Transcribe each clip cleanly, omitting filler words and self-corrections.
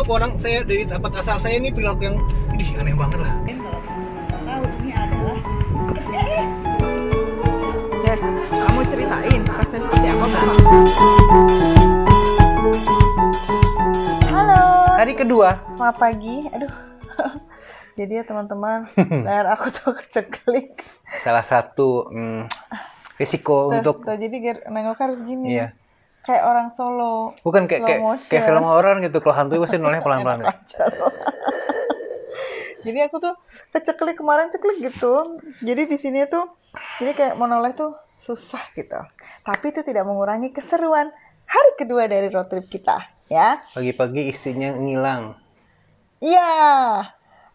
masuk orang saya dari tempat asal saya ini perilaku yang aneh banget lah. Tahu ini adalah ya, kamu ceritain rasanya seperti apa, Pak? Halo. Hari kedua. Selamat pagi. Aduh. Jadi ya teman-teman, leher aku tuh keceklik. Salah satu risiko untuk jadi nengok harus gini. Iya. Kayak orang Solo. Bukan kayak film horor gitu. Kalau hantu pasti nolnya pelan-pelan. Jadi aku tuh keceklik kemarin ceklik gitu. Jadi di sini tuh ini kayak mau noleh tuh susah gitu. Tapi itu tidak mengurangi keseruan hari kedua dari road trip kita, ya. Pagi-pagi istrinya ngilang. Iya.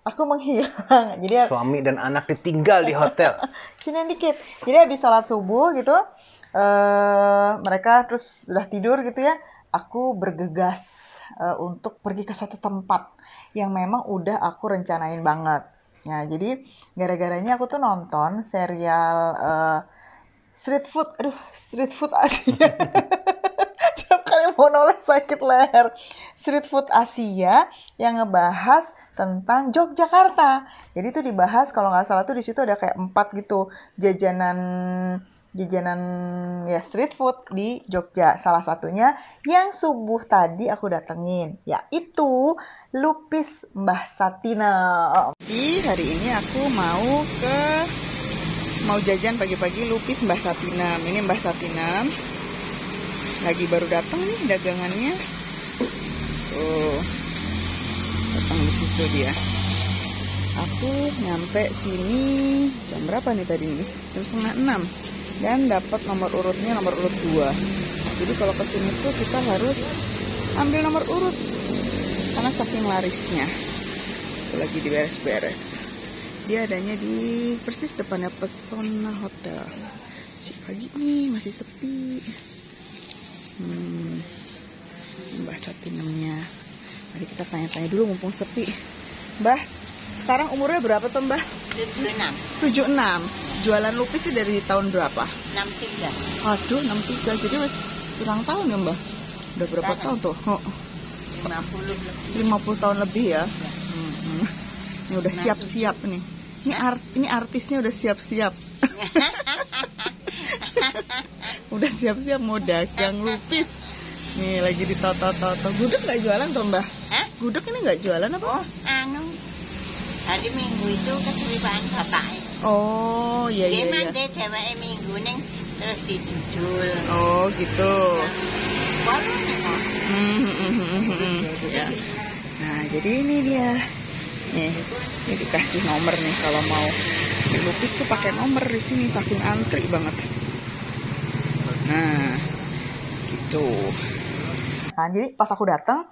Aku menghilang. Jadi Suami dan anak ditinggal di hotel. Sini dikit. Jadi habis sholat subuh gitu, mereka terus udah tidur gitu ya. Aku bergegas untuk pergi ke suatu tempat yang memang udah aku rencanain banget. Ya, jadi gara-garanya aku tuh nonton serial street food Asia. Tiap kali mau noleh sakit leher. Street food Asia yang ngebahas tentang Yogyakarta. Jadi itu dibahas kalau nggak salah tuh di situ ada kayak 4 gitu jajanan ya street food di Jogja. Salah satunya yang subuh tadi aku datengin, yaitu Lupis Mbah Satina. Jadi hari ini aku mau jajan pagi-pagi Lupis Mbah Satina. Ini Mbah Satina lagi baru datang nih dagangannya. Tuh, datang di situ dia. Aku nyampe sini jam berapa nih tadi nih? Jam 5:30 dan dapat nomor urutnya nomor urut 2. Jadi kalau kesini tuh kita harus ambil nomor urut karena saking larisnya. Itu lagi diberes-beres. Dia adanya di persis depannya Pesona Hotel. Si pagi nih masih sepi. Mbak Satinamnya. Mari kita tanya-tanya dulu mumpung sepi. Mbah, sekarang umurnya berapa tuh Mbah? 76. Jualan lupis sih dari tahun berapa? 63. Aduh, 63. Jadi wis ulang tahun ya Mbah? Udah berapa tahun tuh? 50 tahun lebih ya. Ini udah siap-siap nih. Ini artisnya udah siap-siap. Udah siap-siap mau dagang lupis. Nih lagi ditoto-toto. Gudeg nggak jualan tuh Mbah? Hah? Gudeg ini nggak jualan apa? Oh, hari Minggu itu kesulitan bapaknya. Oh, iya. Gimana deh ceweknya Minggu neng terus didudul. Oh, gitu. Baru nih kok. Ya. Nah, jadi ini dia. Nih, ini dikasih nomor nih kalau mau di lupis tuh pakai nomor di sini saking antri banget. Nah, gitu. Nah, jadi pas aku datang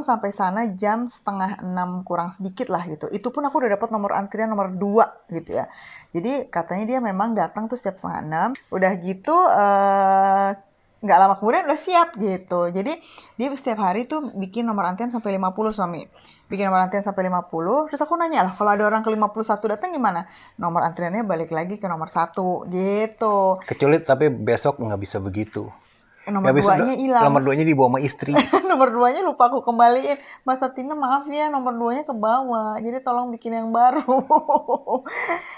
sampai sana jam 5:30 kurang sedikit lah gitu. Itu pun aku udah dapat nomor antrian nomor 2 gitu ya. Jadi katanya dia memang datang tuh setiap 5:30. Udah gitu nggak lama kemudian udah siap gitu. Jadi dia setiap hari tuh bikin nomor antrian sampai 50 suami. Bikin nomor antrian sampai 50. Terus aku nanya lah, kalau ada orang ke 51 datang gimana? Nomor antriannya balik lagi ke nomor 1 gitu. Kecuali tapi besok nggak bisa begitu. Nomor 2-nya hilang. Nomor 2-nya dibawa sama istri. Nomor 2-nya lupa aku kembaliin. Mbak Satina maaf ya, nomor 2-nya ke bawah. Jadi tolong bikin yang baru.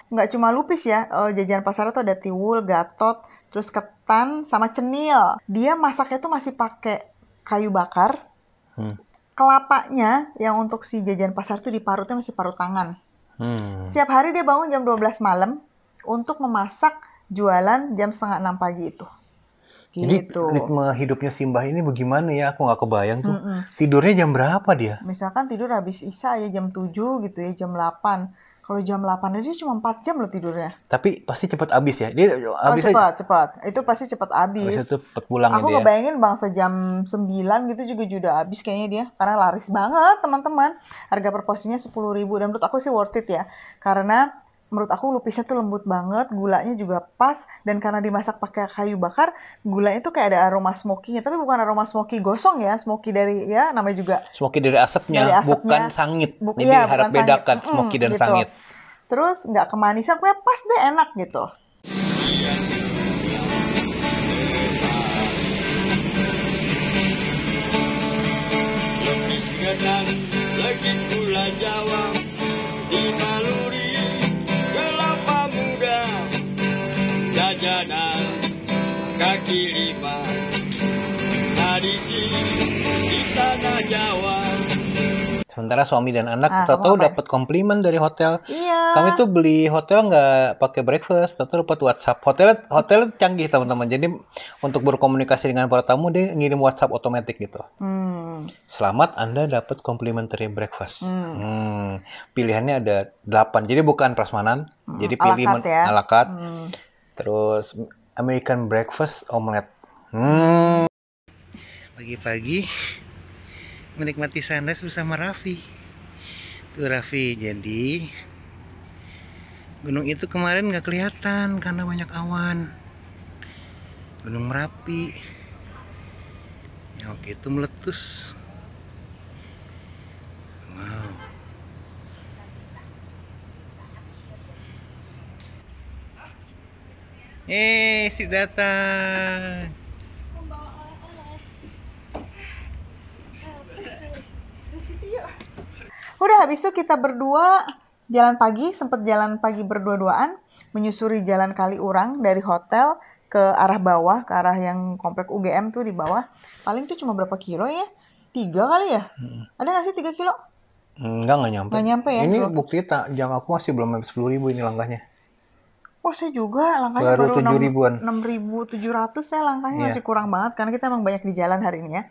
Nggak cuma lupis ya. Jajanan pasar tuh ada tiwul, gatot, terus ketan, sama cenil. Dia masaknya tuh masih pakai kayu bakar. Kelapanya yang untuk si jajan pasar tuh diparutnya masih parut tangan. Setiap hari dia bangun jam 12 malam untuk memasak jualan jam 5:30 pagi itu. Jadi ritme hidupnya Simbah ini bagaimana ya? Aku nggak kebayang tuh. Tidurnya jam berapa dia? Misalkan tidur habis Isya ya jam 7 gitu ya, jam 8. Kalau jam 8 dia cuma 4 jam loh tidurnya. Tapi pasti cepat habis ya? Dia habis cepat. Itu pasti cepat habis. Habis itu cepat pulang Aku ngebayangin bangsa jam 9 gitu juga udah habis kayaknya dia. Karena laris banget teman-teman. Harga per porsinya 10.000 dan menurut aku sih worth it ya. Karena menurut aku lupisnya tuh lembut banget, gulanya juga pas, dan karena dimasak pakai kayu bakar, gulanya tuh kayak ada aroma smoky-nya, tapi bukan aroma smoky gosong ya, smoky dari ya namanya juga smoky dari asapnya, bukan sangit. Jadi iya, harap bedakan smoky dan gitu. sangit. Terus nggak kemanisan, pokoknya pas deh, enak gitu. kenang legit gula Jawa dibaluri kelapa muda jajanan kaki lima tradisi di tanah Jawa. Sementara suami dan anak kamu tahu apa? dapat komplimen dari hotel. Iya. Kami tuh beli hotel nggak pakai breakfast, tahu dapat WhatsApp. Hotel canggih teman-teman. Jadi untuk berkomunikasi dengan para tamu dia ngirim WhatsApp otomatis gitu. Selamat Anda dapat complimentary breakfast. Pilihannya ada 8. Jadi bukan prasmanan. Jadi pilih ya. à la carte. Terus American breakfast omelet. Pagi-pagi menikmati sunrise bersama Raffi. Tuh Raffi, jadi gunung itu kemarin nggak kelihatan karena banyak awan. Gunung Merapi. Ya waktu itu meletus. Wow. Si datang. Udah habis itu kita berdua jalan pagi, sempet jalan pagi berdua-duaan, menyusuri jalan Kaliurang dari hotel ke arah bawah, ke arah yang komplek UGM tuh di bawah. Paling tuh cuma berapa kilo ya? 3 kali ya? Ada nggak sih 3 kilo? Nggak nyampe. Nggak nyampe ya? Ini buktinya jam aku masih belum sampai 10.000 ini langkahnya. Oh saya juga langkahnya Baru 7.000-an. 6.700 saya langkahnya Iya. masih kurang banget karena kita emang banyak di jalan hari ini ya.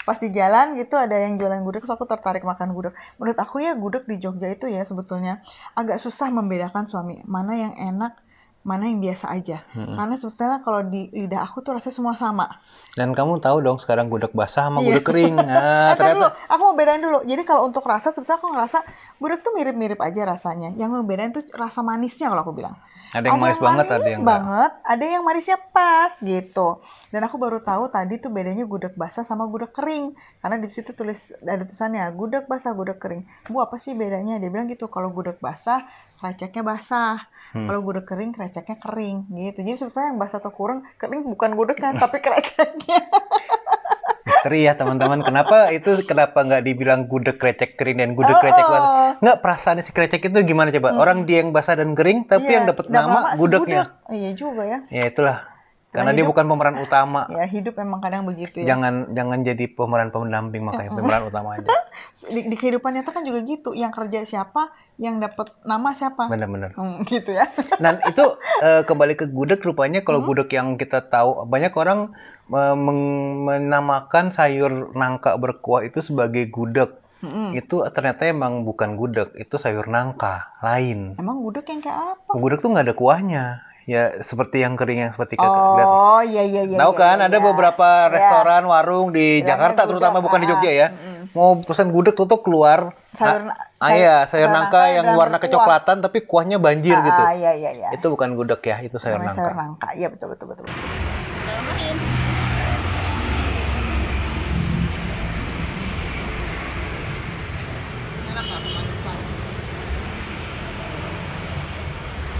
Pas di jalan gitu ada yang jualan gudeg, terus aku tertarik makan gudeg. Menurut aku ya gudeg di Jogja itu ya sebetulnya agak susah membedakan suami mana yang enak, mana yang biasa aja. Karena sebetulnya kalau di lidah aku tuh rasanya semua sama. Dan kamu tahu dong sekarang gudeg basah sama gudeg kering. Ntar dulu, aku mau bedain dulu. Jadi kalau untuk rasa sebetulnya aku ngerasa gudeg tuh mirip-mirip aja rasanya. Yang ngebedain tuh rasa manisnya kalau aku bilang. Ada yang manis banget, ada yang enggak. Ada yang manisnya pas gitu. Dan aku baru tahu tadi tuh bedanya gudeg basah sama gudeg kering. Karena di situ ada tulisannya gudeg basah, gudeg kering. Bu, apa sih bedanya? Dia bilang gitu, kalau gudeg basah kreceknya basah. Kalau gudeg kering kreceknya kering gitu. Jadi sebetulnya yang basah atau kering bukan gudegnya tapi kreceknya. Misteri ya teman-teman. Kenapa nggak dibilang gudeg krecek kering dan gudeg krecek basah? Nggak, perasaan si krecek itu gimana coba? Orang dia yang basah dan kering, tapi yang dapat nama gudegnya. Iya juga ya. Ya itulah. Karena dia bukan pemeran utama. Ya hidup emang kadang begitu ya. Jangan jadi pemeran pendamping, makanya pemeran utama aja. Di kehidupan nyata kan juga gitu. Yang kerja siapa, yang dapat nama siapa. Bener-bener. Gitu ya. Dan itu kembali ke gudeg, rupanya kalau gudeg yang kita tahu, banyak orang menamakan sayur nangka berkuah itu sebagai gudeg. Itu ternyata emang bukan gudeg, itu sayur nangka lain. Emang gudeg yang kayak apa? Gudeg tuh nggak ada kuahnya. Ya seperti yang kering yang seperti kakak lihat. Oh iya. Tahu kan iya, ada beberapa restoran, warung di Bilangnya Jakarta gudeg, terutama, bukan di Jogja ya. Mau pesan gudeg tuh keluar sayur nangka yang warna kecoklatan tapi kuahnya banjir gitu. Iya. Itu bukan gudeg ya, itu sayur nangka. Sayur nangka. Iya betul.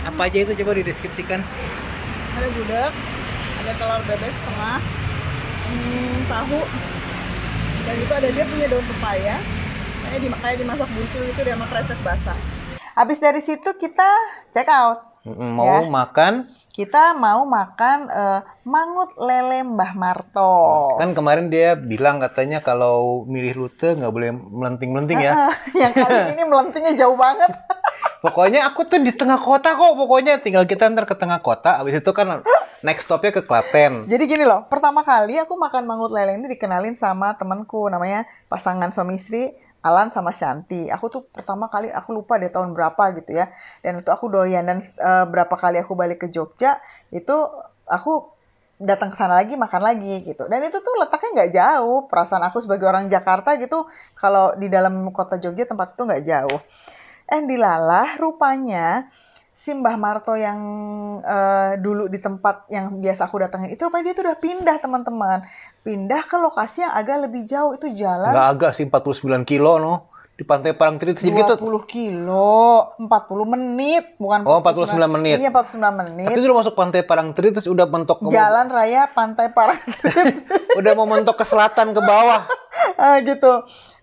Apa aja itu, coba dideskripsikan. Ada gudeg, ada telur bebek setengah, tahu, dan itu ada dia punya daun pepaya, kayak dimasak buntil gitu dia sama krecek basah. Habis dari situ kita check out. Mau makan? Kita mau makan mangut lele Mbah Marto. Kan kemarin dia bilang katanya kalau milih rute nggak boleh melenting-melenting ya. Yang kali ini melentingnya jauh banget. Pokoknya aku tuh di tengah kota kok. Pokoknya tinggal kita ntar ke tengah kota. Abis itu kan next stopnya ke Klaten. Jadi gini loh, pertama kali aku makan mangut lele ini dikenalin sama temanku, namanya pasangan suami istri Alan sama Shanti. Aku tuh pertama kali, aku lupa deh tahun berapa gitu ya. Dan itu aku doyan, dan berapa kali aku balik ke Jogja, itu aku datang ke sana lagi, makan lagi gitu. Dan itu tuh letaknya nggak jauh. Perasaan aku sebagai orang Jakarta gitu, kalau di dalam kota Jogja tempat itu nggak jauh. Dilalah rupanya si Mbah Marto yang dulu di tempat yang biasa aku datangin itu rupanya dia tuh udah pindah teman-teman. Pindah ke lokasi yang agak lebih jauh, itu jalan. Nggak agak sih, 49 kilo no. Di Pantai Parangtritis jadi gitu. 20 kilo, 40 menit. Bukan 49 menit. Iya 49 menit. Tapi udah masuk Pantai Parangtritis, udah mentok ke Jalan raya Pantai Parangtritis. udah mau mentok ke selatan, ke bawah. Gitu.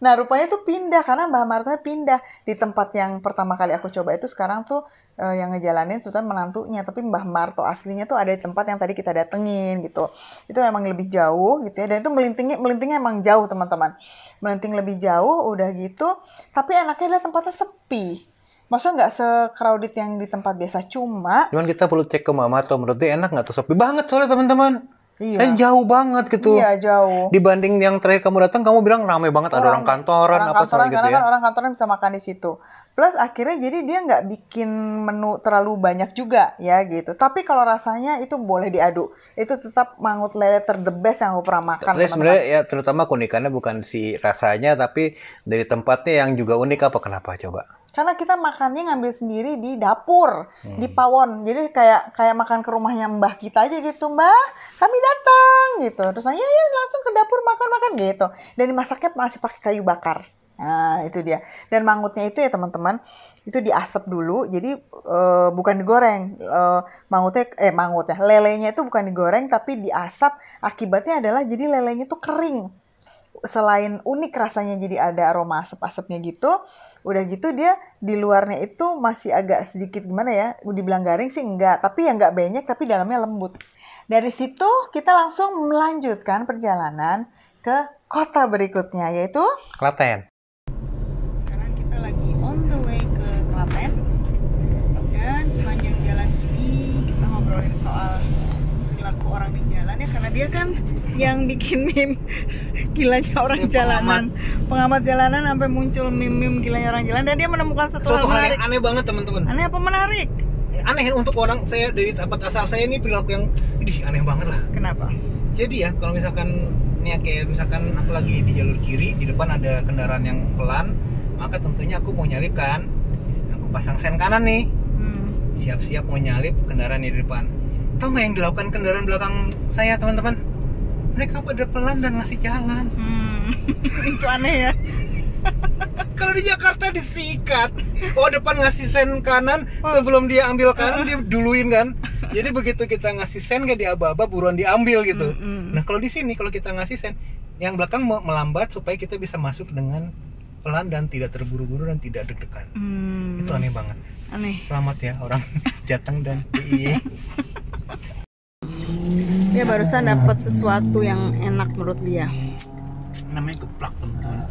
Nah rupanya tuh pindah karena Mbah Martonya pindah di tempat yang pertama kali aku coba itu. Sekarang tuh yang ngejalanin sebetulnya menantunya, tapi Mbah Marto aslinya tuh ada di tempat yang tadi kita datengin gitu. Itu memang lebih jauh gitu ya, dan itu melintingnya emang jauh teman-teman, melinting lebih jauh udah gitu. Tapi enaknya adalah tempatnya sepi. Maksudnya nggak se-crowded yang di tempat biasa, cuman kita perlu cek ke Mbah Marto, menurut dia enak nggak tuh? Sepi banget soalnya teman-teman. iya, Jauh banget gitu. iya jauh. Dibanding yang terakhir kamu datang, kamu bilang ramai banget, ada orang kantoran apa kantoran, gitu karena ya. kan orang kantoran bisa makan di situ. Plus akhirnya jadi dia nggak bikin menu terlalu banyak juga ya gitu. Tapi kalau rasanya itu boleh diadu. Itu tetap mangut lele the best yang aku pernah makan. Tapi sebenarnya ya terutama keunikannya bukan si rasanya, tapi dari tempatnya yang juga unik. Kenapa coba? Karena kita makannya ngambil sendiri di dapur, di pawon. Jadi kayak makan ke rumahnya mbah kita aja gitu. Mbah, kami datang gitu. Terus ya langsung ke dapur makan gitu. Dan dimasaknya masih pakai kayu bakar. Nah itu dia. Dan mangutnya itu ya teman-teman, itu diasap dulu. Jadi bukan digoreng. Mangutnya, lelenya itu bukan digoreng tapi diasap. Akibatnya adalah jadi lelenya itu kering. Selain unik rasanya, jadi ada aroma asap-asapnya gitu. Udah gitu dia di luarnya itu masih agak sedikit gimana ya, dibilang garing sih enggak, tapi ya enggak banyak, tapi dalamnya lembut. Dari situ kita langsung melanjutkan perjalanan ke kota berikutnya, yaitu Klaten. sekarang kita lagi on the way ke Klaten. Dan sepanjang jalan ini kita ngobrolin soal perilaku orang di jalan ya, karena dia kan yang bikin meme gilanya orang jalanan, pengamat jalanan, sampai muncul meme gilanya orang jalan, dan dia menemukan suatu hal menarik. Aneh banget teman-teman. Aneh apa menarik? Aneh untuk orang saya dari tempat asal saya ini perilaku yang aneh banget lah. Kenapa? Jadi ya kalau misalkan ini kayak misalkan aku lagi di jalur kiri, di depan ada kendaraan yang pelan, maka tentunya aku mau nyalip kan. Aku pasang sen kanan nih. Siap-siap mau nyalip kendaraan di depan. Tahu nggak yang dilakukan kendaraan belakang saya teman-teman? Mereka pada pelan dan ngasih jalan. Itu aneh ya. Kalau di Jakarta disikat. Depan ngasih sen kanan, sebelum dia ambil kanan dia duluin kan. Jadi begitu kita ngasih sen gak diaba-aba, buruan diambil gitu. Nah kalau di sini kalau kita ngasih sen, yang belakang melambat supaya kita bisa masuk dengan pelan dan tidak terburu-buru dan tidak deg-degan. Itu aneh banget. Aneh. Selamat ya orang Jateng dan DIY. Dia barusan dapat sesuatu yang enak menurut dia. Namanya geplak teman-teman.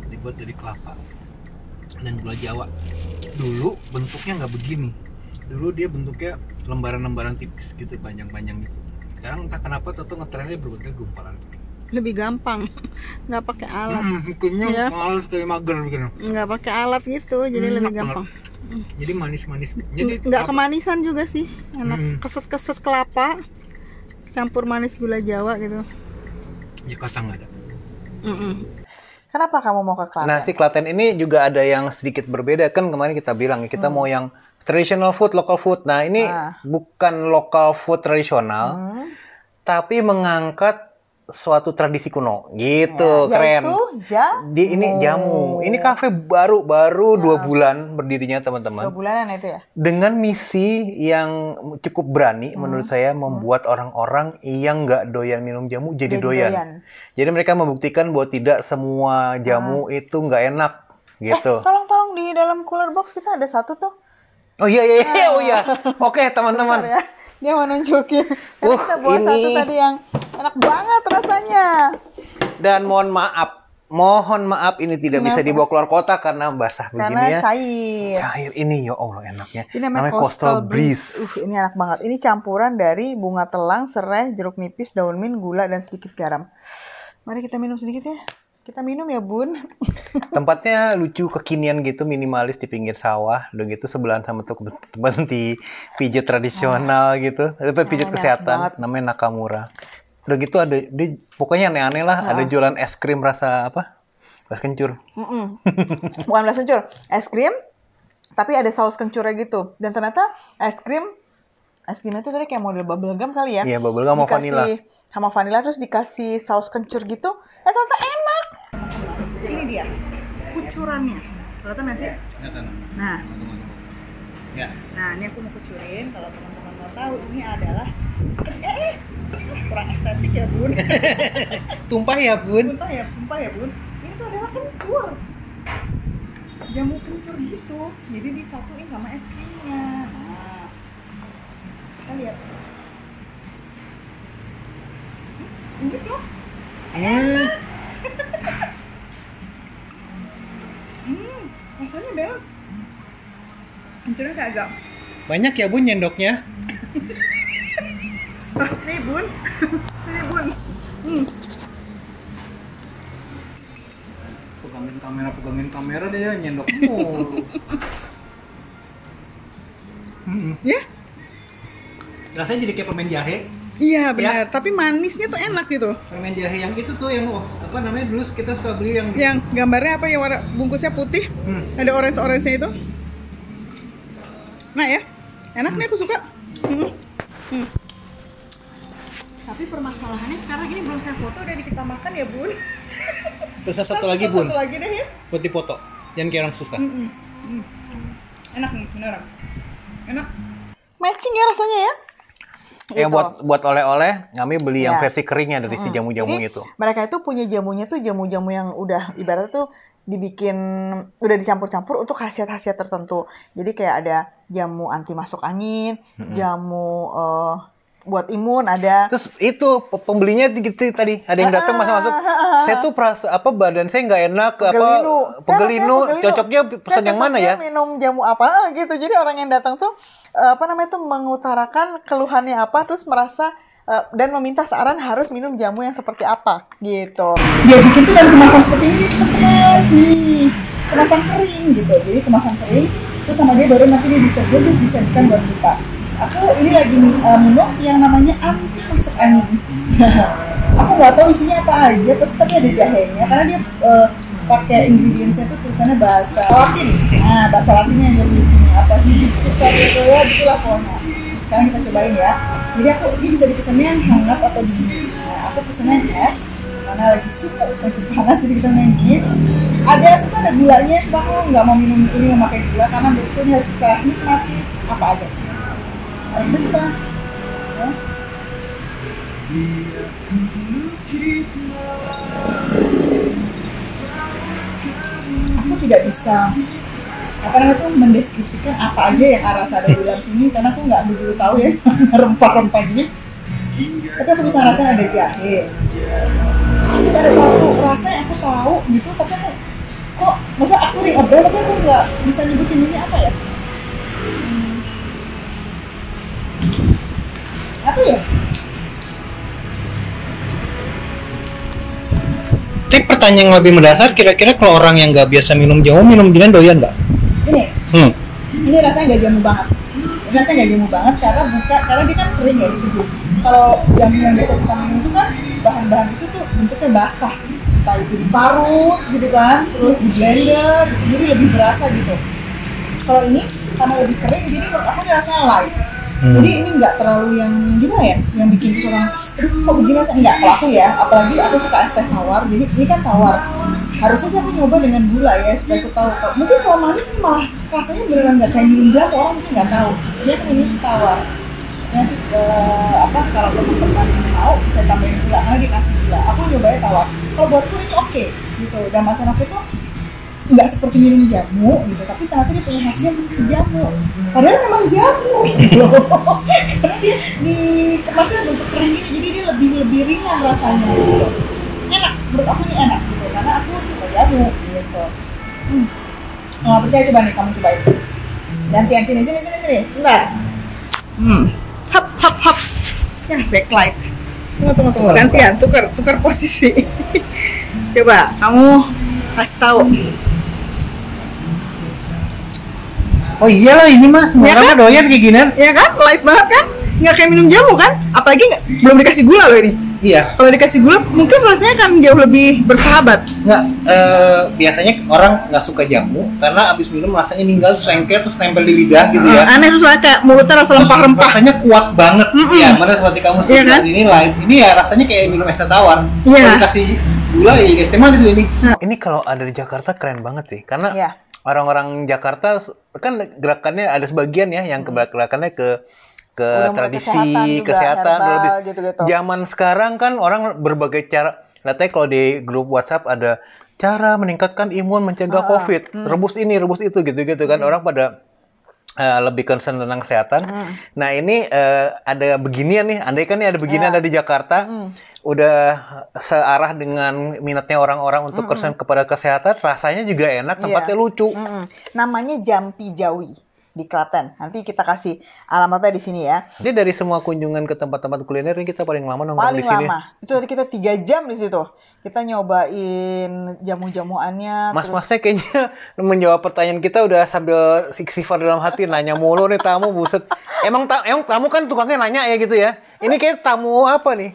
Dibuat dari kelapa dan gula Jawa. Dulu bentuknya nggak begini. Dulu dia bentuknya lembaran-lembaran tipis gitu, panjang-panjang gitu. Sekarang entah kenapa tuh ngetrennya berbentuk gumpalan. Lebih gampang, nggak pakai alat. Hukumnya Ya. males kayak mager gitu. Nggak pakai alat gitu, jadi lebih gampang. Jadi manis-manis. Jadi Nggak kemanisan juga sih, enak. Keset-keset kelapa, campur manis gula Jawa gitu. Jakarta nggak ada. Kenapa kamu mau ke Klaten? Nah, si Klaten ini juga ada yang sedikit berbeda. Kan kemarin kita bilang kita mau yang traditional food, local food. Nah, ini bukan local food tradisional, tapi mengangkat suatu tradisi kuno. Gitu, keren. Yaitu Ini jamu. Ini kafe baru 2 bulan berdirinya, teman-teman. 2 bulanan itu ya? Dengan misi yang cukup berani menurut saya, membuat orang-orang yang nggak doyan minum jamu jadi doyan. Jadi mereka membuktikan bahwa tidak semua jamu itu nggak enak gitu. Tolong di dalam cooler box kita ada satu tuh. Oh iya. Oke, teman-teman. Ya. Dia mau nunjukin. Karena kita bawa satu tadi yang enak banget rasanya. Dan mohon maaf ini tidak bisa dibawa keluar kota karena basah begini ya. Karena cair. Cair ini, ya Allah enaknya. Ini namanya Coastal Breeze. Ini enak banget. Ini campuran dari bunga telang, serai, jeruk nipis, daun mint, gula, dan sedikit garam. Mari kita minum sedikit ya. Kita minum ya, Bun. Tempatnya lucu, kekinian gitu, minimalis di pinggir sawah. Udah gitu sebelahan sama tuh berhenti pijat tradisional gitu. Ada pijat kesehatan, namanya Nakamura. Udah gitu ada, pokoknya aneh-aneh lah. Ada jualan es krim rasa apa? Beras kencur. Bukan beras kencur, es krim, tapi ada saus kencurnya gitu. Dan ternyata es krimnya itu tadi kayak model bubble gum kali ya? Iya, bubble gum sama vanilla. Sama vanilla, terus dikasih saus kencur gitu. Ternyata enak. Ini dia kucurannya. Kelihatan nggak sih? Kelihatan. Nah, Ya. nah ini aku mau kucurin. Kalau teman-teman mau mau tahu ini adalah kurang estetik ya bun. Tumpah ya bun. Tumpah ya bun. Ini tuh adalah kencur, jamu kencur gitu. Jadi disatuin sama es krimnya. Nah, kita lihat. Ini loh. Rasanya balance. Kencurnya kayak agak Banyak ya bun nyendoknya. nih bun. Sini bun. Pegangin kamera deh ya, nyendok mulu. Ya? Rasanya jadi kayak permen jahe. Iya benar, tapi manisnya tuh enak gitu. Permen jahe yang itu tuh yang apa namanya dulu kita suka beli yang Yang gambarnya apa ya, warna bungkusnya putih, ada orange-nya itu. Nah ya, enak nih, aku suka. Tapi permasalahannya sekarang ini belum saya foto, udah kita makan ya bun. Terus satu lagi bun. Satu lagi deh ya. Buat dipoto. Jangan kayak orang susah. Enak nih, beneran. Enak. Matching ya rasanya ya. Gitu. Buat oleh-oleh, kami beli yang Ya. versi keringnya dari si jamu-jamu Jadi, itu. mereka itu punya jamunya tuh jamu-jamu yang udah ibaratnya tuh dibikin, udah dicampur-campur untuk khasiat-khasiat tertentu. Jadi kayak ada jamu anti masuk angin, jamu buat imun ada. Terus itu pembelinya gitu tadi, ada yang datang masuk. Saya tuh badan saya nggak enak, pegelinu. Cocoknya pesan yang mana ya? Minum jamu apa gitu. Jadi orang yang datang tuh mengutarakan keluhannya apa, terus merasa dan meminta saran harus minum jamu yang seperti apa gitu. Dia bikin tuh dari kemasan seperti ini teman-teman. Nih, kemasan kering gitu. Jadi kemasan kering, terus sama dia baru nanti dia diseduh terus disajikan buat kita. Aku ini lagi minum yang namanya anti masuk angin. Aku nggak tahu isinya apa aja, pasti tapi ada jahenya karena dia pakai ingredientsnya tuh tulisannya bahasa Latin. Nah, bahasa Latinnya yang di sini apa hibiscus gitu ya, gitulah pokoknya. Sekarang kita cobain ya. Jadi dia bisa dipesannya hangat atau dingin. Nah, aku pesannya es karena lagi suka lagi panas, jadi kita mainin. Ada situ ada gulanya, cuma aku nggak mau minum ini memakai gula karena menurutku ini harus kita nikmati apa ada. Mari kita coba. Ya. Aku tidak bisa mendeskripsikan apa aja yang rasa ada di dalam sini karena aku nggak begitu tahu ya rempah-rempah gini. Tapi aku bisa rasain ada jahe. Terus ada satu rasa yang aku tahu gitu, tapi aku kok masa aku ring a bell tapi aku nggak bisa nyebutin ini apa ya? Apa ya? Tapi pertanyaan yang lebih mendasar, kira-kira kalau orang yang nggak biasa minum jamu, minum ginian doyan nggak? Ini rasanya nggak jamu banget. Karena dia kan kering ya diseduh. Kalau jamu yang biasa kita minum itu kan bahan-bahan itu tuh bentuknya basah, entah itu diparut gitu kan, terus di blender gitu, jadi lebih berasa gitu. Kalau ini karena lebih kering, jadi menurut aku ini rasanya light. Jadi ini nggak terlalu yang gimana ya, yang bikin tuh orang, kok begini rasanya enggak. Kalau aku ya, apalagi aku suka es teh tawar, jadi ini kan tawar. Harusnya sih aku nyoba dengan gula ya, supaya aku tahu. Mungkin kalau manis malah rasanya beneran nggak kayak minum jamu, orang mungkin nggak tahu. Jadi aku minum si tawar. Nanti kalau teman-teman mau bisa tambahin gula, karena dikasih gula. Aku nyobain tawar. Kalau buatku ini oke, gitu. Dan makan oke tuh nggak seperti minum jamu gitu, tapi ternyata dia punya khasiat seperti jamu. Padahal memang jamu gitu loh. Karena dia dikemasnya bentuk kering gini, jadi dia lebih ringan rasanya gitu. Enak, menurut aku ini enak gitu, karena aku suka jamu gitu. Nggak percaya, coba nih kamu cobain. Gantian sini, sebentar. Hap. Ya, backlight. Tunggu. Gantian, tukar posisi. Coba, kamu kasih tahu. Oh iyalah, ini mah semua orang doyan kayak ginian. Ya kan, light banget kan? Nggak kayak minum jamu kan? Apalagi belum dikasih gula loh ini. Iya. Kalau dikasih gula, mungkin rasanya kan jauh lebih bersahabat. Nggak, biasanya orang nggak suka jamu karena abis minum rasanya ninggal serengket terus nempel di lidah gitu ya. Aneh, terus kayak mulutnya rasa rempah-rempah. Rasanya kuat banget. Ya, mana seperti kamu Iya kan? ini light. Ini ya rasanya kayak minum es teh tawar. Iya. Kalau dikasih gula ya es teh manis ini. Ini kalau ada di Jakarta keren banget sih, karena orang-orang Jakarta kan gerakannya ada sebagian ya yang gerakannya ke ke Udah mulai tradisi, juga, kesehatan, herbal, lebih. gitu-gitu. Zaman sekarang kan orang berbagai cara. Katanya kalau di grup WhatsApp ada cara meningkatkan imun mencegah COVID, rebus ini, rebus itu, gitu-gitu kan. Orang pada lebih concern tentang kesehatan. Nah ini ada beginian nih, andai kan nih ada beginian ada di Jakarta, udah searah dengan minatnya orang-orang untuk concern kepada kesehatan, rasanya juga enak, tempatnya lucu. Namanya Jampi Jawi di Klaten. Nanti kita kasih alamatnya di sini ya. Jadi dari semua kunjungan ke tempat-tempat kuliner ini kita paling lama nongkrong Paling di sini. lama. Itu tadi kita 3 jam di situ. Kita nyobain jamu-jamuannya. Mas-masnya kayaknya menjawab pertanyaan kita udah sambil sifar dalam hati, nanya mulu nih tamu, buset. Emang tamu kan tukangnya nanya ya gitu ya. Ini kayak tamu apa nih?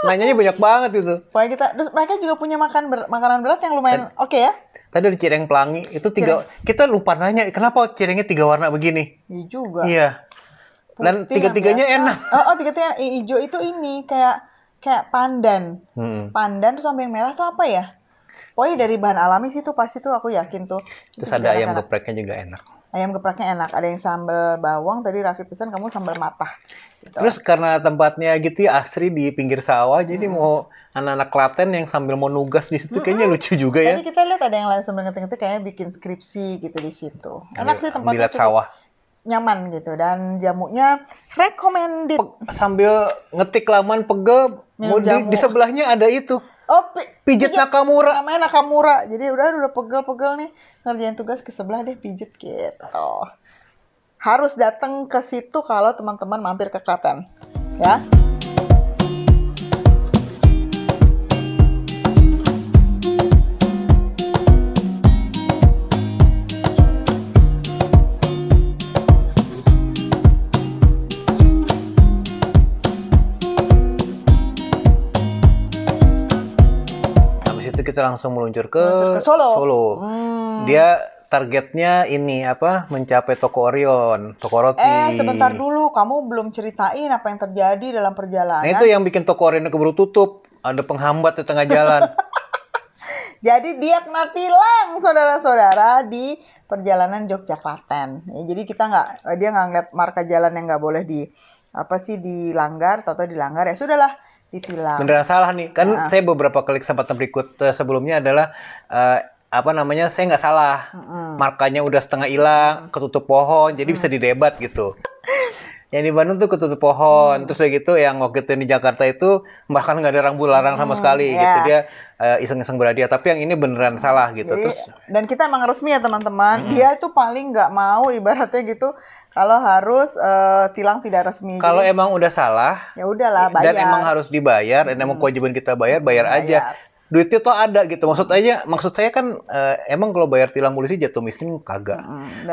Nanyanya banyak banget itu. Pokoknya terus mereka juga punya makanan berat yang lumayan oke ya. Tadi ada cireng pelangi, itu kita lupa nanya, kenapa cirengnya 3 warna begini? Iya juga. Iya. Dan Putih tiga-tiganya yang enak. biasa. Oh, tiga-tiganya hijau itu ini kayak pandan. Pandan terus sampai yang merah tuh apa ya? Pokoknya dari bahan alami sih tuh pasti tuh aku yakin tuh. Terus Itu ada juga ayam enak-enak. gepreknya juga enak. Ayam gepreknya enak. Ada yang sambal bawang, tadi Raffi pesan kamu sambal matah. Gitu. Terus karena tempatnya gitu ya, asri di pinggir sawah, jadi mau anak-anak Klaten yang sambil mau nugas di situ kayaknya lucu juga ya. Tadi kita lihat ada yang lain sambil ngetik-ngetik kayaknya bikin skripsi gitu di situ. Enak sih tempatnya, Bilat sawah. nyaman gitu, dan jamunya recommended. Sambil ngetik laman pegel, Minum jamu. di sebelahnya ada itu. Oh, Pijit Nakamura. Namanya Nakamura. Jadi udah pegel-pegel nih, ngerjain tugas ke sebelah deh pijit gitu. Harus datang ke situ kalau teman-teman mampir ke Klaten. Ya. Kita langsung meluncur ke Solo. Dia targetnya ini apa? Mencapai toko Orion, toko roti. Sebentar dulu, kamu belum ceritain apa yang terjadi dalam perjalanan. Nah itu yang bikin toko Orion keburu tutup. Ada penghambat di tengah jalan. Jadi dia kena tilang, saudara-saudara, di perjalanan Jogja Klaten. Ya, jadi dia nggak ngeliat marka jalan yang nggak boleh dilanggar, atau dilanggar ya sudahlah. Ditilang. Beneran salah nih, kan saya beberapa kali kesempatan berikut sebelumnya adalah saya nggak salah, markanya udah setengah hilang, ketutup pohon, jadi bisa didebat gitu. Yang di Bandung tuh ketutup pohon, terus kayak gitu, yang waktu itu di Jakarta itu bahkan nggak ada rambu larang sama sekali, gitu dia iseng-iseng berhadiah, tapi yang ini beneran salah gitu. Jadi, terus dan kita emang resmi ya teman-teman, dia itu paling nggak mau ibaratnya gitu kalau harus tilang tidak resmi. Kalau emang udah salah, ya udahlah bayar. Dan emang harus dibayar, dan emang kewajiban kita bayar aja. Duitnya tuh ada gitu. Maksud saya kan emang kalau bayar tilang polisi jatuh miskin kagak.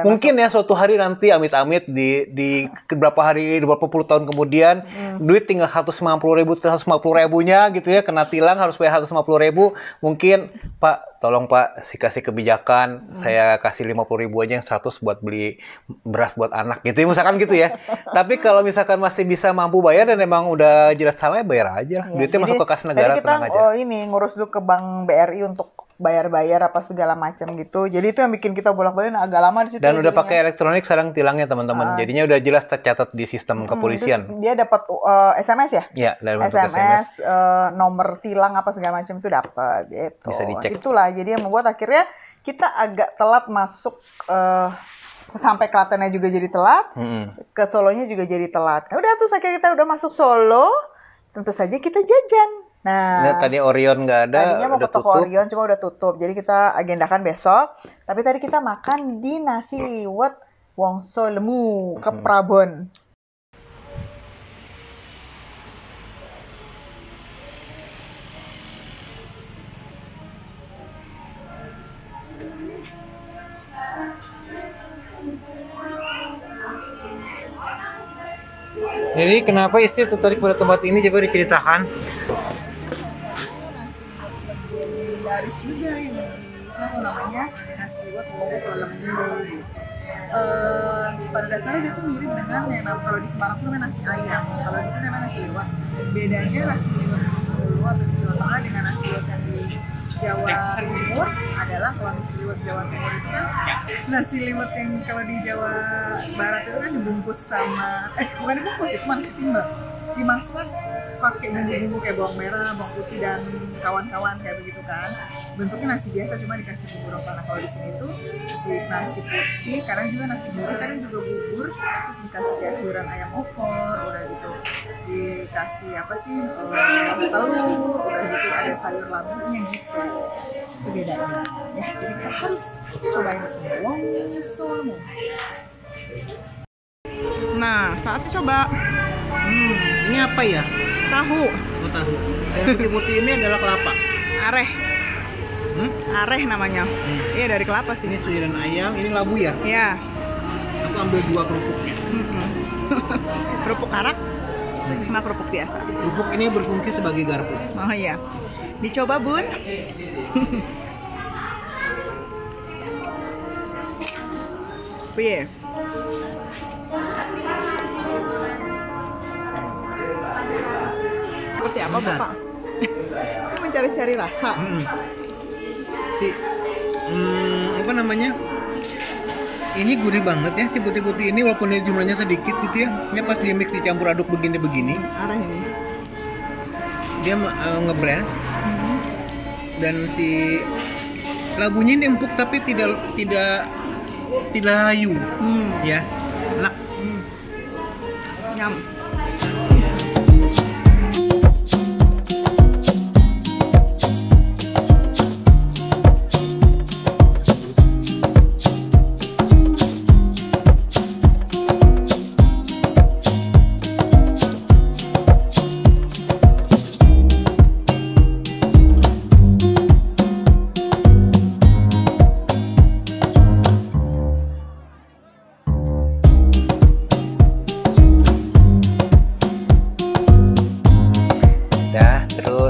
Mungkin ya suatu hari nanti amit-amit di beberapa puluh tahun kemudian duit tinggal 150.000-150.000-nya gitu ya, kena tilang harus bayar 150.000. Mungkin Pak, tolong Pak kasih kebijakan, saya kasih 50.000 aja yang 100 buat beli beras buat anak gitu, misalkan gitu ya. Tapi kalau misalkan masih bisa mampu bayar dan emang udah jelas salah, bayar aja lah. Duitnya masuk ke kas negara, tenang aja. Ini ngurus dulu ke Bank BRI untuk bayar-bayar apa segala macam gitu. Jadi itu yang bikin kita bolak-balik agak lama di situ. Dan udah pakai elektronik sekarang tilangnya teman-teman. Jadinya udah jelas tercatat di sistem kepolisian. Terus dia dapat SMS ya? Iya, dari SMS, nomor tilang apa segala macam itu dapat gitu. Bisa dicek. Itulah jadi yang membuat akhirnya kita agak telat masuk sampai Klatennya juga jadi telat. Ke Solonya juga jadi telat. Udah tuh akhirnya kita udah masuk Solo, tentu saja kita jajan. Nah, tadi Orion nggak ada. Tadinya mau ke toko Orion, cuma udah tutup. Jadi kita agendakan besok. Tapi tadi kita makan di nasi liwet Wongso Lemu ke Prabon. Jadi kenapa istri tertarik pada tempat ini, coba diceritakan. Legendaris juga yang namanya nasi liwet Wongso Lemu. Pada dasarnya dia tuh mirip dengan yang kalau di Semarang tuh namanya nasi ayam, kalau di sini namanya nasi liwet. Bedanya nasi liwet di Solo atau di Jawa Tengah dengan nasi liwet yang di Jawa Timur adalah kalau nasi liwet Jawa Timur itu kan nasi liwet yang kalau di Jawa Barat itu kan dibungkus sama bukan dibungkus, itu nasi timbel, dimasak pakai bumbu-bumbu kayak bawang merah, bawang putih dan kawan-kawan kayak begitu kan. Bentuknya nasi biasa cuma dikasih bumbu rempah. Nah kalau di sini tuh si nasi putih, kadang juga nasi bubur, kadang juga bubur, terus dikasih kayak sayuran ayam opor, udah gitu dikasih apa sih telur, udah gitu ada sayur labunya gitu. Itu bedanya ya. Jadi kita harus cobain di sini. Wow, Solo. Nah saatnya coba. Ini apa ya? Tahu. Oh, tahu. Yang putih-putih ini adalah kelapa. Areh. Areh namanya. Iya dari kelapa sih. Ini sayuran ayam, ini labu ya? Iya. Aku ambil 2 kerupuknya. Kerupuk karak sama kerupuk biasa. Kerupuk ini berfungsi sebagai garpu. Oh iya. Dicoba Bun. Piye? Seperti apa Bapak? Mencari-cari rasa. Apa namanya? Ini gurih banget ya si putih-putih ini walaupun jumlahnya sedikit gitu ya. Ini pas di mix dicampur aduk begini-begini. Areh ini. Dia ngeblend. Dan si labunya ini empuk tapi tidak layu. Ya. Enak. Nyam.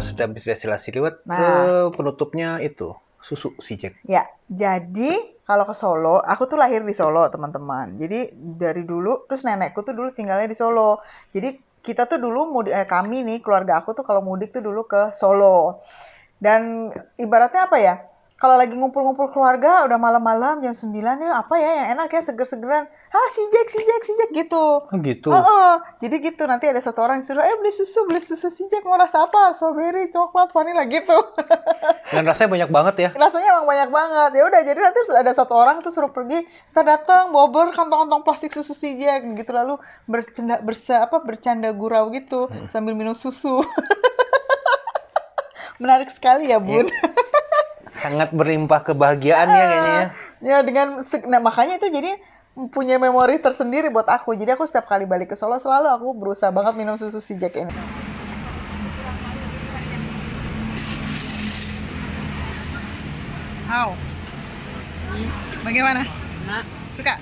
Sudah habis destilasi liwet, penutupnya itu susu Sijek. Ya, jadi kalau ke Solo, aku tuh lahir di Solo teman-teman. Jadi dari dulu, terus nenekku tuh dulu tinggalnya di Solo. Jadi kita tuh dulu kami nih keluarga aku tuh kalau mudik tuh dulu ke Solo. Dan ibaratnya apa ya? Kalau lagi ngumpul-ngumpul keluarga, udah malam-malam jam 9 ya apa ya yang enak ya seger-segeran. Sijek gitu. Oh gitu. Jadi gitu nanti ada satu orang yang suruh beli susu Sijek mau rasa apa? Strawberry, coklat, vanilla gitu. Dan rasanya banyak banget ya. Rasanya emang banyak banget. Ya udah jadi nanti ada satu orang tuh suruh pergi, kita datang bawa kantong-kantong plastik susu Sijek gitu lalu bercanda gurau gitu sambil minum susu. Menarik sekali ya, Bun. Sangat berlimpah kebahagiaan ya kayaknya ya. Ya makanya itu jadi punya memori tersendiri buat aku. Jadi aku setiap kali balik ke Solo selalu aku berusaha banget minum susu Sijek ini. How? Bagaimana? Suka?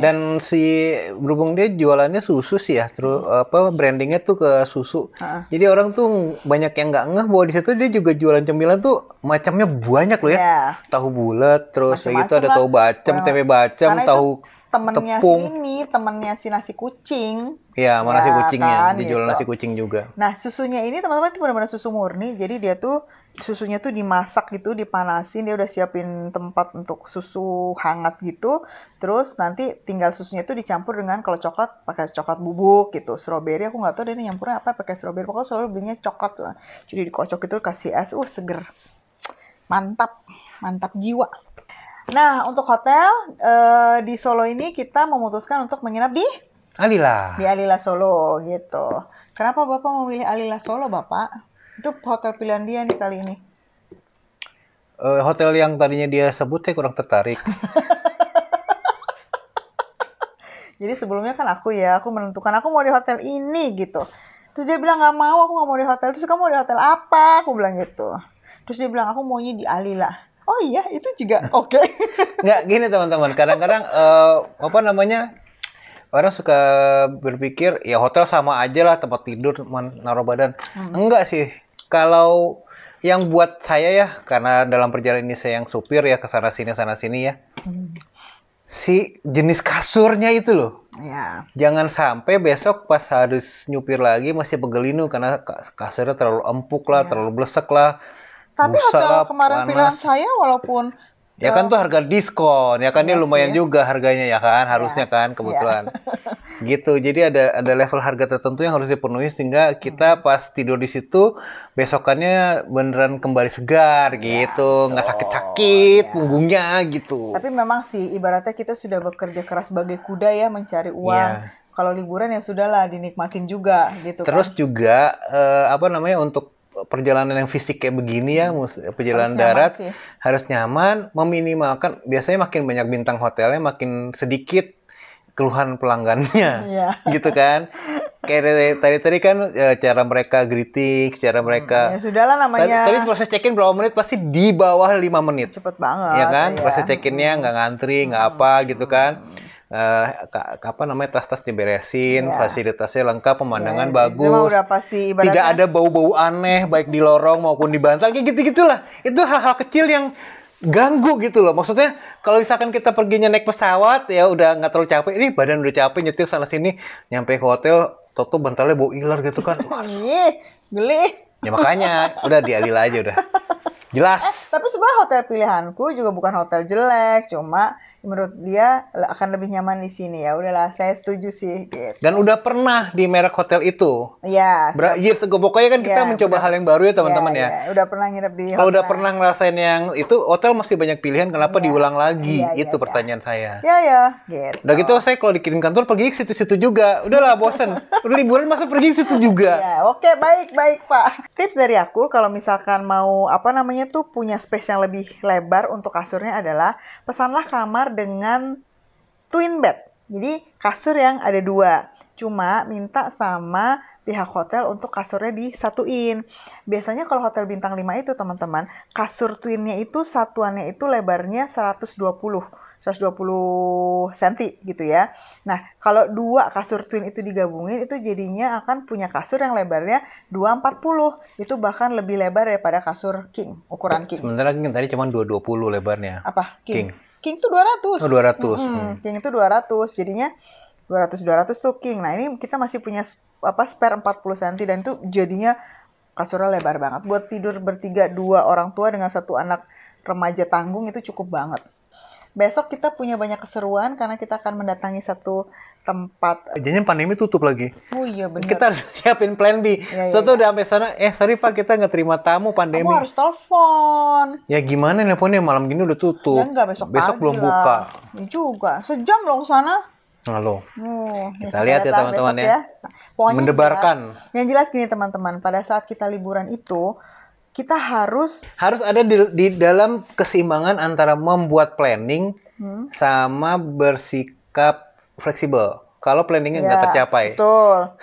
Dan si berhubung dia jualannya susu sih ya, terus brandingnya tuh ke susu. Jadi orang tuh banyak yang nggak ngeh bahwa di situ dia juga jualan cemilan tuh macamnya banyak loh ya. Tahu bulat, terus kayak gitu ada tahu bacem, tempe bacem, tahu temennya tepung. Temennya si nasi kucing. Iya, sama nasi kucingnya. Kan, dia jualan gitu. nasi kucing juga. Nah, susunya ini teman-teman itu benar-benar susu murni. Jadi dia tuh susunya tuh dimasak gitu, dipanasin, dia udah siapin tempat untuk susu hangat gitu. Terus nanti tinggal susunya tuh dicampur dengan kalau coklat pakai coklat bubuk gitu. Strawberry aku nggak tahu deh ini nyampurnya apa pakai strawberry. Pokoknya selalu belinya coklat tuh. Jadi dikocok itu kasih es, seger. Mantap jiwa. Nah, untuk hotel di Solo ini kita memutuskan untuk menginap di Alila. Di Alila Solo gitu. Kenapa Bapak memilih Alila Solo, Bapak? Itu hotel pilihan dia nih kali ini. Hotel yang tadinya dia sebut saya kurang tertarik. Jadi sebelumnya kan aku menentukan aku mau di hotel ini gitu. Terus dia bilang nggak mau, aku nggak mau di hotel. Terus kamu mau di hotel apa? Aku bilang gitu. Terus dia bilang aku maunya di Alila. Oh iya, itu juga oke. Nggak gini teman-teman. Kadang-kadang orang suka berpikir ya hotel sama aja lah tempat tidur, naruh badan. Enggak sih. Kalau yang buat saya ya, karena dalam perjalanan ini saya yang supir ya kesana sini ya. si jenis kasurnya itu loh. Ya. Jangan sampai besok pas harus nyupir lagi masih pegelinu karena kasurnya terlalu empuk lah, terlalu blesek lah. Tapi busa hotel lah, kemarin panas. pilihan saya walaupun Ya kan tuh harga diskon, ya kan Iya dia lumayan sih. juga harganya ya kan, harusnya kan kebetulan. Gitu, jadi ada level harga tertentu yang harus dipenuhi sehingga kita pas tidur di situ besokannya beneran kembali segar gitu, nggak sakit-sakit punggungnya gitu. Tapi memang sih ibaratnya kita sudah bekerja keras sebagai kuda ya mencari uang. Iya. Kalau liburan ya sudahlah dinikmatin juga gitu Terus kan. juga apa namanya untuk perjalanan yang fisik kayak begini ya, perjalanan Harus nyaman darat sih. harus nyaman, meminimalkan. Biasanya makin banyak bintang hotelnya makin sedikit keluhan pelanggannya, Iya. gitu kan? Kayak tadi kan cara mereka greeting, cara mereka. Ya sudahlah namanya. Tadi proses check-in berapa menit? Pasti di bawah 5 menit. Cepet banget. Ya kan? ya. Proses check-innya nggak ngantri, nggak apa gitu kan? Apa namanya tas-tas diberesin, Ya. fasilitasnya lengkap, pemandangan Ya, itu bagus. mah udah pasti ibaratnya. Tidak ada bau-bau aneh baik di lorong maupun di bantal kayak gitu-gitulah. Itu hal-hal kecil yang ganggu gitu loh. Maksudnya kalau misalkan kita perginya naik pesawat ya udah nggak terlalu capek. Ini badan udah capek nyetir sana sini, nyampe ke hotel, toto bantalnya bau iler gitu kan. Wah, Ih, geli. ya makanya udah dialil aja udah. Jelas. Tapi sebenarnya hotel pilihanku juga bukan hotel jelek, cuma menurut dia akan lebih nyaman di sini. Ya udahlah, saya setuju sih gitu. Dan udah pernah di merek hotel itu. Ya, Years ago pokoknya kan kita Ya, mencoba udah. hal yang baru ya teman-teman ya. Udah pernah nginep di Kalau udah hotel. pernah ngerasain yang itu hotel masih banyak pilihan, kenapa Iya. diulang lagi? Iya, Itu iya. pertanyaan saya. Ya, gitu. Udah gitu saya kalau dikirim kantor pergi ke situ-situ juga. Udahlah bosen. Udah liburan masa pergi ke situ juga. Ya, oke, baik Pak. Tips dari aku kalau misalkan mau punya space yang lebih lebar untuk kasurnya adalah pesanlah kamar dengan twin bed. Jadi kasur yang ada 2. Cuma minta sama pihak hotel untuk kasurnya disatuin. Biasanya kalau hotel bintang 5 itu teman-teman, kasur twinnya itu satuannya itu lebarnya 120 cm gitu ya. Nah, kalau 2 kasur twin itu digabungin, itu jadinya akan punya kasur yang lebarnya 240. Itu bahkan lebih lebar daripada kasur king, ukuran king. Sementara kan tadi cuma 220 lebarnya. Apa? King. King tuh 200. Oh, 200. King itu 200. Jadinya 200 tuh king. Nah, ini kita masih punya spare 40 cm dan itu jadinya kasurnya lebar banget. Buat tidur bertiga, 2 orang tua dengan 1 anak remaja tanggung itu cukup banget. Besok kita punya banyak keseruan karena kita akan mendatangi satu tempat. Jangan pandemi tutup lagi. Oh iya benar. Kita harus siapin plan B. Iya, Tuh iya. udah sampai sana, sorry Pak kita nggak terima tamu pandemi. Kamu harus telepon. Ya gimana nelponnya malam gini udah tutup. Ya enggak besok pagi belum lah. buka. Ya juga. Sejam loh ke sana. Halo. Kita lihat ya, teman-teman ya. Nah, pokoknya Mendebarkan. Yang jelas gini teman-teman, pada saat kita liburan itu kita harus Ada di dalam keseimbangan antara membuat planning sama bersikap fleksibel. Kalau planningnya nggak tercapai. Betul.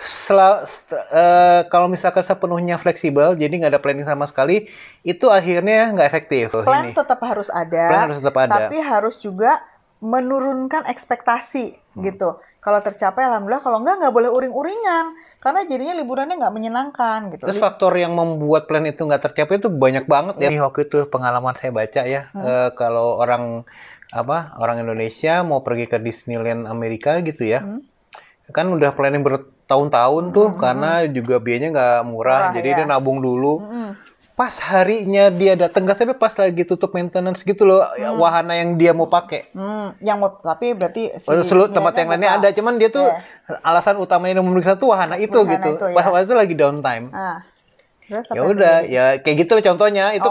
Kalau misalkan sepenuhnya fleksibel, jadi nggak ada planning sama sekali, itu akhirnya nggak efektif. Plan tetap harus ada. Plan harus tetap ada. Tapi harus juga menurunkan ekspektasi gitu. Kalau tercapai alhamdulillah, kalau nggak boleh uring-uringan karena jadinya liburannya nggak menyenangkan gitu. Terus faktor yang membuat plan itu nggak tercapai itu banyak banget ya. Waktu itu pengalaman saya baca ya, kalau orang Indonesia mau pergi ke Disneyland Amerika gitu ya, kan udah planning bertahun-tahun tuh karena juga biayanya nggak murah, jadi dia nabung dulu. Pas harinya dia datang ke sampai pas lagi tutup maintenance gitu loh, wahana yang dia mau pakai. Tapi berarti Seluruh tempat yang lainnya ada, cuman dia tuh alasan utamanya yang memeriksa tuh wahana itu gitu. Itu, ya. Pas waktu itu lagi downtime. Terus Ya udah, ya kayak gitu loh contohnya. Itu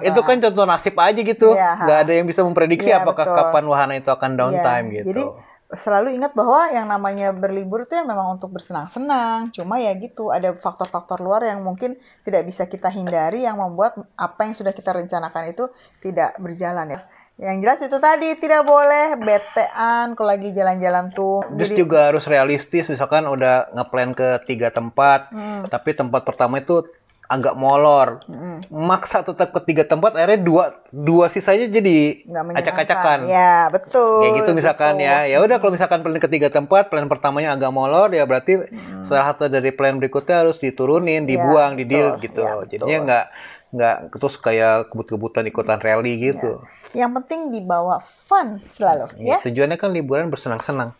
itu kan contoh nasib aja gitu. Iya, Nggak ada yang bisa memprediksi apakah betul. kapan wahana itu akan downtime gitu. Jadi selalu ingat bahwa yang namanya berlibur itu ya memang untuk bersenang-senang. Cuma ya gitu, ada faktor-faktor luar yang mungkin tidak bisa kita hindari yang membuat apa yang sudah kita rencanakan itu tidak berjalan ya. Yang jelas itu tadi, tidak boleh betean kalau lagi jalan-jalan tuh. Terus juga harus realistis, misalkan udah ngeplan ke 3 tempat, tapi tempat pertama itu agak molor, maksa tetap ke 3 tempat, akhirnya dua sisanya jadi acak-acakan. Ya betul. Kayak gitu misalkan ya udah kalau misalkan plan ke 3 tempat, plan pertamanya agak molor ya berarti salah satu dari plan berikutnya harus diturunin, dibuang, di-deal gitu. Ya, jadinya nggak terus kayak kebut-kebutan ikutan rally gitu. Ya. Yang penting dibawa fun selalu ya. Tujuannya kan liburan bersenang-senang.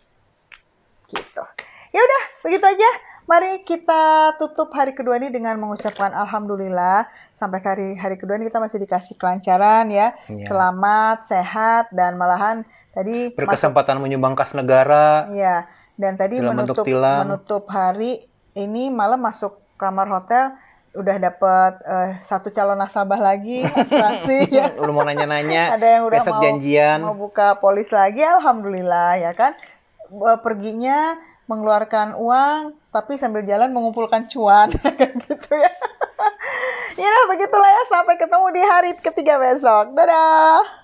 Gitu. Ya udah, begitu aja. Mari kita tutup hari kedua ini dengan mengucapkan alhamdulillah. Sampai hari kedua ini kita masih dikasih kelancaran ya. Selamat, sehat, dan malahan tadi berkesempatan menyumbang kas negara. Iya. Dan tadi menutup hari ini malam masuk kamar hotel udah dapat 1 calon nasabah lagi asuransi ya. Udah mau nanya-nanya. Ada yang udah besok janjian. mau buka polis lagi, alhamdulillah ya kan. Perginya mengeluarkan uang tapi sambil jalan mengumpulkan cuan gitu ya. Ya begitulah ya, sampai ketemu di hari ketiga besok. Dadah.